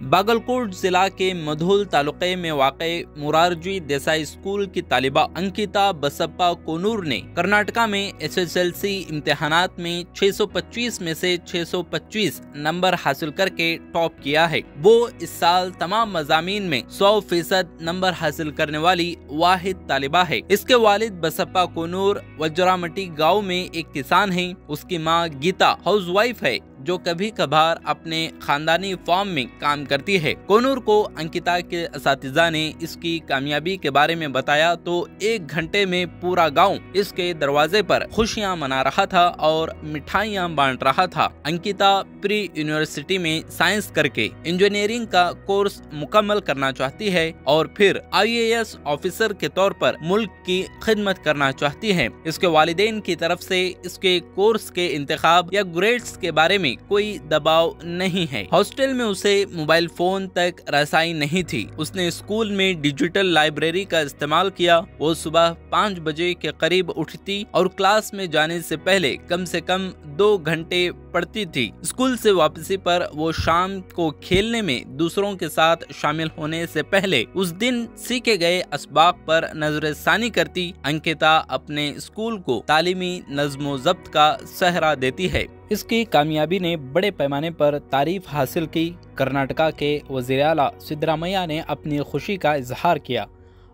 बागलकोट जिला के मधोल तालुके में वाक़े मोरारजी देसाई स्कूल की तालिबा अंकिता बसप्पा कोनूर ने कर्नाटका में SSLC इम्तिहानात में 625 में से 625 नंबर हासिल करके टॉप किया है। वो इस साल तमाम मज़ामीन में 100% नंबर हासिल करने वाली वाहिद तालिबा है। इसके वालिद बसप्पा कोनूर वज्रामटी गाँव में एक किसान है। उसकी माँ गीता हाउसवाइफ है जो कभी कभार अपने खानदानी फार्म में काम करती है। कोनूर को अंकिता के असातिज़ा ने इसकी कामयाबी के बारे में बताया तो 1 घंटे में पूरा गांव इसके दरवाजे पर खुशियां मना रहा था और मिठाइयां बांट रहा था। अंकिता प्री यूनिवर्सिटी में साइंस करके इंजीनियरिंग का कोर्स मुकम्मल करना चाहती है और फिर IAS ऑफिसर के तौर पर मुल्क की खिदमत करना चाहती है। इसके वालिदैन की तरफ से इसके कोर्स के इंतखाब या ग्रेड्स के बारे में कोई दबाव नहीं है। हॉस्टल में उसे मोबाइल फोन तक रसाई नहीं थी। उसने स्कूल में डिजिटल लाइब्रेरी का इस्तेमाल किया। वो सुबह 5 बजे के करीब उठती और क्लास में जाने से पहले कम से कम 2 घंटे पढ़ती थी। स्कूल से वापसी पर वो शाम को खेलने में दूसरों के साथ शामिल होने से पहले उस दिन सीखे गए असबाक पर नजरसानी करती। अंकिता अपने स्कूल को तालीमी नज़्मो ज़ब्त का सहरा देती है। इसकी कामयाबी ने बड़े पैमाने पर तारीफ हासिल की। कर्नाटका के वज़ीर आला सिद्धरामैया ने अपनी खुशी का इजहार किया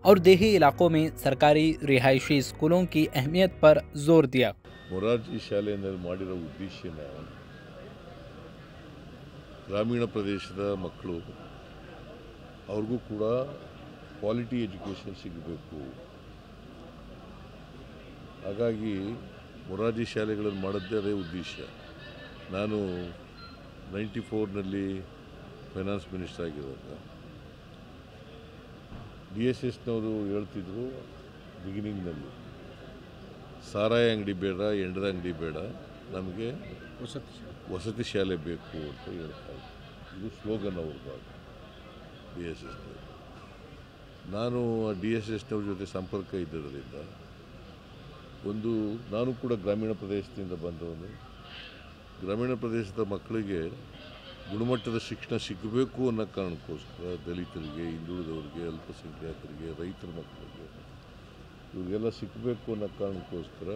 और देही इलाकों में सरकारी रिहायशी स्कूलों की अहमियत पर जोर दिया। ಮೊರಾರ್ಜಿ ಶಾಲೆಯಲ್ಲಿ ಮಾಡಿರೋ ಉದ್ದೇಶನ ಗ್ರಾಮೀಣ ಪ್ರದೇಶದ ಮಕ್ಕಳು ಅವ್ರಿಗೂ ಕೂಡ ಕ್ವಾಲಿಟಿ ಎಜುಕೇಷನ್ ಸಿಗಬೇಕು, ಹಾಗಾಗಿ ಮೊರಾರ್ಜಿ ಶಾಲೆಗಳನ್ನು ಮಾಡೋದೇ ಅದೇ ಉದ್ದೇಶ. ನಾನು 94ನಲ್ಲಿ ಫೈನಾನ್ಸ್ ಮಿನಿಸ್ಟರ್ ಆಗಿರುವಾಗ DSSನವರು ಹೇಳ್ತಿದ್ರು ಬಿಗಿನಿಂಗ್ನಲ್ಲಿ, ಸಾರಾಯಿ ಅಂಗಡಿ ಬೇಡ, ಎಂಡದ ಅಂಗಡಿ ಬೇಡ, ನಮಗೆ ವಸತಿ ಶಾಲೆ ಬೇಕು ಅಂತ ಹೇಳ್ತಾರೆ. ಇದು ಸ್ಲೋಗನ್ ಅವ್ರದ್ದು DSSನವರು. ನಾನು DSSನವ್ರ ಜೊತೆ ಸಂಪರ್ಕ ಇದ್ದದರಿಂದ ನಾನು ಕೂಡ ಗ್ರಾಮೀಣ ಪ್ರದೇಶದಿಂದ ಬಂದವನು. ಗ್ರಾಮೀಣ ಪ್ರದೇಶದ ಮಕ್ಕಳಿಗೆ ಗುಣಮಟ್ಟದ ಶಿಕ್ಷಣ ಸಿಗಬೇಕು ಅನ್ನೋ ಕಾರಣಕ್ಕೋಸ್ಕರ ದಲಿತರಿಗೆ, ಹಿಂದುಳಿದವರಿಗೆ, ಅಲ್ಪಸಂಖ್ಯಾತರಿಗೆ, ರೈತರ ಮಕ್ಕಳಿಗೆ ಇವ್ರಿಗೆಲ್ಲ ಸಿಗಬೇಕು ಅನ್ನೋ ಕಾರಣಕ್ಕೋಸ್ಕರ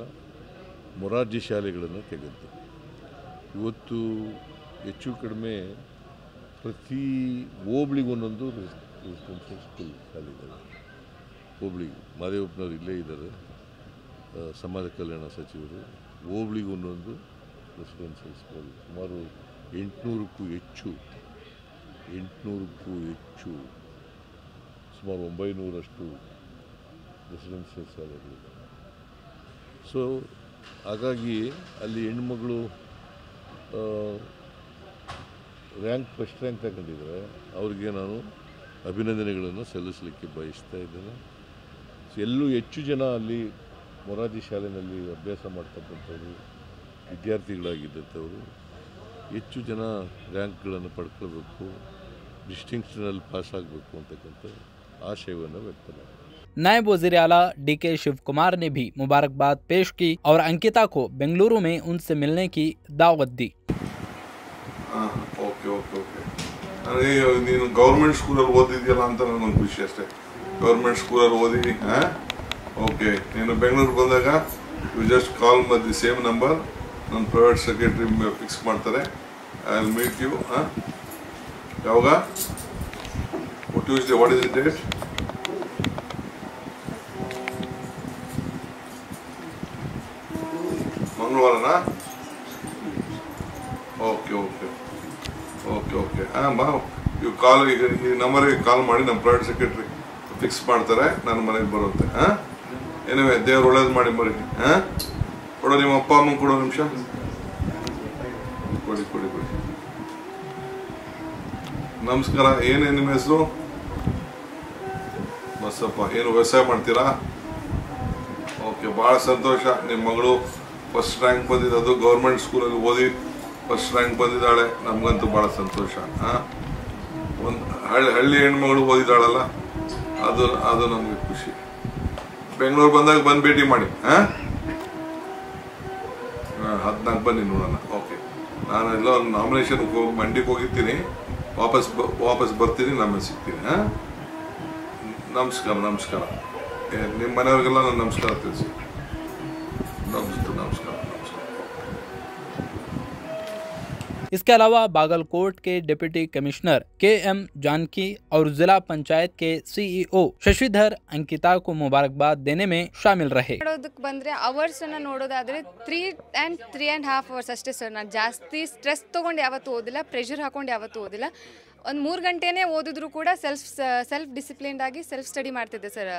ಮೊರಾರ್ಜಿ ಶಾಲೆಗಳನ್ನು ತೆಗೆದು ಇವತ್ತು ಹೆಚ್ಚು ಕಡಿಮೆ ಪ್ರತಿ ಹೋಬಳಿಗೆ ಒಂದೊಂದು ರೆಸಿಡೆನ್ಷಿಯಲ್ ಸ್ಕೂಲ್ ಶಾಲೆಗಳು. ಹೋಬಳಿಗೆ ಮಾದೇವಪ್ಪನವ್ರು ಇಲ್ಲೇ ಇದ್ದಾರೆ, ಸಮಾಜ ಕಲ್ಯಾಣ ಸಚಿವರು. ಹೋಬಳಿಗೆ ಒಂದೊಂದು ರೆಸಿಡೆನ್ಷಿಯಲ್ ಸ್ಕೂಲ್, ಸುಮಾರು 800ಕ್ಕೂ ಹೆಚ್ಚು ಸುಮಾರು 900ರಷ್ಟು ರೆಸಿಡೆನ್ಷಿಯಲ್ ಶಾಲೆಗಳಿವೆ. ಸೊ ಹಾಗಾಗಿ ಅಲ್ಲಿ ಹೆಣ್ಮಗಳು ಫಸ್ಟ್ ರ್ಯಾಂಕ್ ತಗೊಂಡಿದ್ದಾರೆ. ಅವ್ರಿಗೆ ನಾನು ಅಭಿನಂದನೆಗಳನ್ನು ಸಲ್ಲಿಸಲಿಕ್ಕೆ ಬಯಸ್ತಾ ಇದ್ದೇನೆ. ಎಲ್ಲೂ ಹೆಚ್ಚು ಜನ ಅಲ್ಲಿ ಮೊರಾರ್ಜಿ ಶಾಲೆಯಲ್ಲಿ ಅಭ್ಯಾಸ ಮಾಡ್ತಕ್ಕಂಥವ್ರು ವಿದ್ಯಾರ್ಥಿಗಳಾಗಿದ್ದಂಥವರು ಹೆಚ್ಚು ಜನ ರ್ಯಾಂಕ್ಗಳನ್ನು ಪಡ್ಕೊಳ್ಬೇಕು, ಡಿಸ್ಟಿಂಕ್ಷನಲ್ಲಿ ಪಾಸ್ ಆಗಬೇಕು ಅಂತಕ್ಕಂಥ आशयವನ್ನು ವ್ಯಕ್ತಪಡಿಸಿದ್ದಾರೆ। नायब वज़ीर आला DK शिव कुमार ने भी मुबारकबाद पेश की और अंकिता को बेंगलुरु में उनसे मिलने की दावत दी। ओके ओके ओके ನೀನು ಗವರ್ಮೆಂಟ್ ಸ್ಕೂಲಲ್ಲಿ ಓದಿದ್ಯಲ್ಲ ಅಂತ ನನಗೊಂದು ಖುಷಿ ಅಷ್ಟೇ. ಗವರ್ಮೆಂಟ್ ಸ್ಕೂಲಲ್ಲಿ ಓದಿ ಓಕೆ, ನೀನು ಬೆಂಗಳೂರು ಬಂದಾಗ you just call the same number, ನನ್ನ ಪ್ರೈವೇಟ್ ಸೆಕ್ರೆಟರಿ ಫಿಕ್ಸ್ ಮಾಡ್ತಾರೆ. I will meet you. ಯಾವಾಗ? Tuesday. What is the date? ಮಂಗಳವಾರನಾ? ಓಕೆ ಓಕೆ ಓಕೆ ಓಕೆ ಬಾ. ಇವು ಕಾಲ್ ಈ ನಂಬರಿಗೆ ಕಾಲ್ ಮಾಡಿ ನಮ್ಮ ಪ್ರೈವೇಟ್ ಸೆಕ್ರೆಟರಿ ಫಿಕ್ಸ್ ಮಾಡ್ತಾರೆ, ನನ್ನ ಮನೆಗೆ ಬರುತ್ತೆ. ಏನಿವೆ, ದೇವ್ರು ಒಳ್ಳೇದು ಮಾಡಿ ಮರಿ. ಕೊಡೋ ನಿಮ್ಮ ಅಪ್ಪ ಅಮ್ಮ ಕೊಡೋ ನಿಮಿಷ ಕೊಡಿ ಕೊಡಿ ಕೊಡಿ. ನಮಸ್ಕಾರ. ಏನೇ ನಿಮ್ಮ ಹೆಸರು? ಬಸಪ್ಪ. ಏನು ವ್ಯವಸಾಯ ಮಾಡ್ತೀರಾ? ಓಕೆ, ಭಾಳ ಸಂತೋಷ. ನಿಮ್ಮ ಮಗಳು ಫಸ್ಟ್ ರ್ಯಾಂಕ್ ಬಂದಿದ್ದು, ಗೌರ್ಮೆಂಟ್ ಸ್ಕೂಲಲ್ಲಿ ಓದಿ ಫಸ್ಟ್ ರ್ಯಾಂಕ್ ಬಂದಿದ್ದಾಳೆ. ನಮಗಂತೂ ಭಾಳ ಸಂತೋಷ. ಒಂದು ಹಳ್ಳಿ ಹೆಣ್ಮಗಳು ಓದಿದ್ದಾಳಲ್ಲ, ಅದು ನಮಗೆ ಖುಷಿ. ಬೆಂಗಳೂರು ಬಂದಾಗ ಬಂದು ಭೇಟಿ ಮಾಡಿ. 14 ಬನ್ನಿ ನೋಡೋಣ. ಓಕೆ, ನಾನು ಎಲ್ಲೋ ನಾಮಿನೇಷನ್ ಮಂಡಿಗೆ ಹೋಗಿರ್ತೀನಿ, ವಾಪಸ್ ಬರ್ತೀನಿ, ಆಮೇಲೆ ಸಿಗ್ತೀನಿ. ಹಾಂ, ನಮಸ್ಕಾರ. ನಿಮ್ಮ ಮನೆಯವ್ರಿಗೆಲ್ಲ ನಾನು ನಮಸ್ಕಾರ ತಿಳಿಸಿ. ನಮಸ್ಕಾರ. इसके अलावा बागलकोट के डिप्टी कमिश्नर KM जानकी और जिला पंचायत के CEO शशिधर अंकिता को मुबारकबाद देने में शामिल रहे. ಬಂದ್ರೆ ಅವರ್ಸ್ ಅನ್ನ ನೋಡೋದಾದ್ರೆ 3.5 ಅವರ್ಸ್ ಅಷ್ಟೇ ಸರ್. ನಾನು ಜಾಸ್ತಿ ಸ್ಟ್ರೆಸ್ ತಗೊಂಡು ಯಾವತ್ತೂ ಓದಿಲ್ಲ, ಪ್ರೆಷರ್ ಹಾಕೊಂಡು ಯಾವತ್ತೂ ಓದಿಲ್ಲ. ಒಂದು 3 ಗಂಟೆನೇ ಓದಿದ್ರು ಕೂಡ ಸೆಲ್ಫ್ ಡಿಸಿಪ್ಲಿನ್ಡ್ ಆಗಿ ಸೆಲ್ಫ್ ಸ್ಟಡಿ ಮಾಡ್ತಿದ್ದೆ ಸರ್.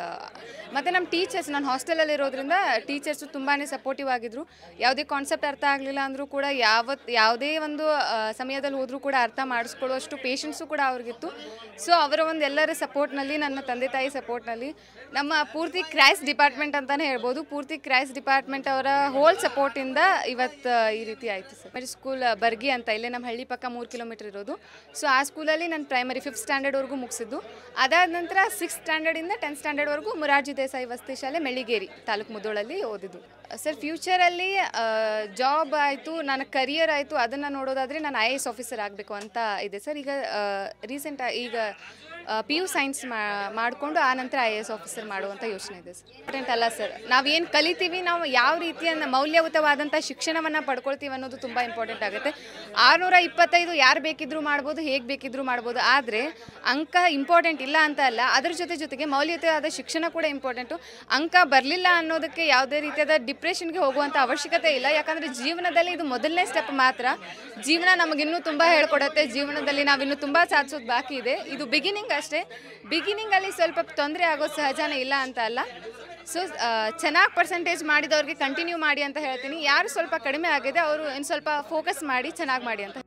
ಮತ್ತು ನಮ್ಮ ಟೀಚರ್ಸ್, ನಾನು ಹಾಸ್ಟೆಲಲ್ಲಿ ಇರೋದ್ರಿಂದ ಟೀಚರ್ಸು ತುಂಬಾ ಸಪೋರ್ಟಿವ್ ಆಗಿದ್ದರು. ಯಾವುದೇ ಕಾನ್ಸೆಪ್ಟ್ ಅರ್ಥ ಆಗಲಿಲ್ಲ ಅಂದರೂ ಕೂಡ ಯಾವುದೇ ಒಂದು ಸಮಯದಲ್ಲಿ ಹೋದರೂ ಕೂಡ ಅರ್ಥ ಮಾಡಿಸ್ಕೊಳ್ಳುವಷ್ಟು ಪೇಷನ್ಸು ಕೂಡ ಅವ್ರಿಗಿತ್ತು. ಸೊ ಅವರ ಒಂದು ಎಲ್ಲರ ಸಪೋರ್ಟ್ನಲ್ಲಿ, ನನ್ನ ತಂದೆ ತಾಯಿ ಸಪೋರ್ಟ್ನಲ್ಲಿ, ನಮ್ಮ ಪೂರ್ತಿ ಕ್ರೈಸ್ ಡಿಪಾರ್ಟ್ಮೆಂಟ್ ಅಂತಲೇ ಹೇಳ್ಬೋದು, ಪೂರ್ತಿ ಕ್ರೈಸ್ ಡಿಪಾರ್ಟ್ಮೆಂಟ್ ಅವರ ಹೋಲ್ ಸಪೋರ್ಟಿಂದ ಇವತ್ತು ಈ ರೀತಿ ಆಯಿತು ಸರ್. ಸ್ಕೂಲ್ ಬರ್ಗಿ ಅಂತ, ಇಲ್ಲೇ ನಮ್ಮ ಹಳ್ಳಿ ಪಕ್ಕ 3 ಕಿಲೋಮೀಟರ್ ಇರೋದು. ಸೊ ಆ ಸ್ಕೂಲಲ್ಲಿ ನಾನು ಪ್ರೈಮರಿ 5th ಸ್ಟ್ಯಾಂಡರ್ಡ್ವರೆಗೂ ಮುಗಿಸಿದ್ದು. ಅದಾದ ನಂತರ 6th ಸ್ಟ್ಯಾಂಡರ್ಡಿಂದ 10th ಸ್ಟ್ಯಾಂಡರ್ಡ್ವರೆಗೂ ಮೊರಾರ್ಜಿ ದೇಸಾಯಿ ವಸತಿ ಶಾಲೆ ಮೆಳ್ಳಿಗೇರಿ ತಾಲೂಕು ಮುಧೋಳಲ್ಲಿ ಓದಿದ್ದು ಸರ್. ಫ್ಯೂಚರಲ್ಲಿ ಜಾಬ್ ಆಯಿತು, ನನ್ನ ಕರಿಯರ್ ಆಯಿತು, ಅದನ್ನು ನೋಡೋದಾದರೆ ನಾನು IAS ಆಫೀಸರ್ ಆಗಬೇಕು ಅಂತ ಇದೆ ಸರ್. ಈಗ PU ಸೈನ್ಸ್ ಮಾಡಿಕೊಂಡು ಆ ನಂತರ IAS ಆಫೀಸರ್ ಮಾಡುವಂಥ ಯೋಚನೆ ಇದೆ ಸರ್. ಇಂಪಾರ್ಟೆಂಟ್ ಅಲ್ಲ ಸರ್, ನಾವೇನು ಕಲಿತೀವಿ, ನಾವು ಯಾವ ರೀತಿಯ ಮೌಲ್ಯಯುತವಾದಂಥ ಶಿಕ್ಷಣವನ್ನು ಪಡ್ಕೊಳ್ತೀವಿ ಅನ್ನೋದು ತುಂಬ ಇಂಪಾರ್ಟೆಂಟ್ ಆಗುತ್ತೆ. 625 ಯಾರು ಬೇಕಿದ್ರೂ ಮಾಡ್ಬೋದು, ಹೇಗೆ ಬೇಕಿದ್ರೂ ಮಾಡ್ಬೋದು. ಆದರೆ ಅಂಕ ಇಂಪಾರ್ಟೆಂಟ್ ಇಲ್ಲ ಅಂತ ಅಲ್ಲ, ಅದರ ಜೊತೆಗೆ ಮೌಲ್ಯಯುತವಾದ ಶಿಕ್ಷಣ ಕೂಡ ಇಂಪಾರ್ಟೆಂಟು. ಅಂಕ ಬರಲಿಲ್ಲ ಅನ್ನೋದಕ್ಕೆ ಯಾವುದೇ ರೀತಿಯಾದ ಡಿಪ್ರೆಷನ್ಗೆ ಹೋಗುವಂಥ ಅವಶ್ಯಕತೆ ಇಲ್ಲ. ಯಾಕಂದರೆ ಜೀವನದಲ್ಲಿ ಇದು ಮೊದಲನೇ ಸ್ಟೆಪ್ ಮಾತ್ರ. ಜೀವನ ನಮಗಿನ್ನೂ ತುಂಬ ಹೇಳ್ಕೊಡುತ್ತೆ. ಜೀವನದಲ್ಲಿ ನಾವಿನ್ನೂ ತುಂಬ ಸಾಧಿಸೋದು ಬಾಕಿ ಇದೆ. ಇದು ಬಿಗಿನಿಂಗ್ ಅಷ್ಟೇ. ಬಿಗಿನಿಂಗಲ್ಲಿ ಸ್ವಲ್ಪ ತೊಂದರೆ ಆಗೋದು ಸಹಜನೇ, ಇಲ್ಲ ಅಂತ ಅಲ್ಲ. ಸೊ ಚೆನ್ನಾಗಿ ಪರ್ಸೆಂಟೇಜ್ ಮಾಡಿದವ್ರಿಗೆ ಕಂಟಿನ್ಯೂ ಮಾಡಿ ಅಂತ ಹೇಳ್ತೀನಿ. ಯಾರು ಸ್ವಲ್ಪ ಕಡಿಮೆ ಆಗಿದೆ ಅವರು ಇನ್ನು ಸ್ವಲ್ಪ ಫೋಕಸ್ ಮಾಡಿ ಚೆನ್ನಾಗಿ ಮಾಡಿ ಅಂತ.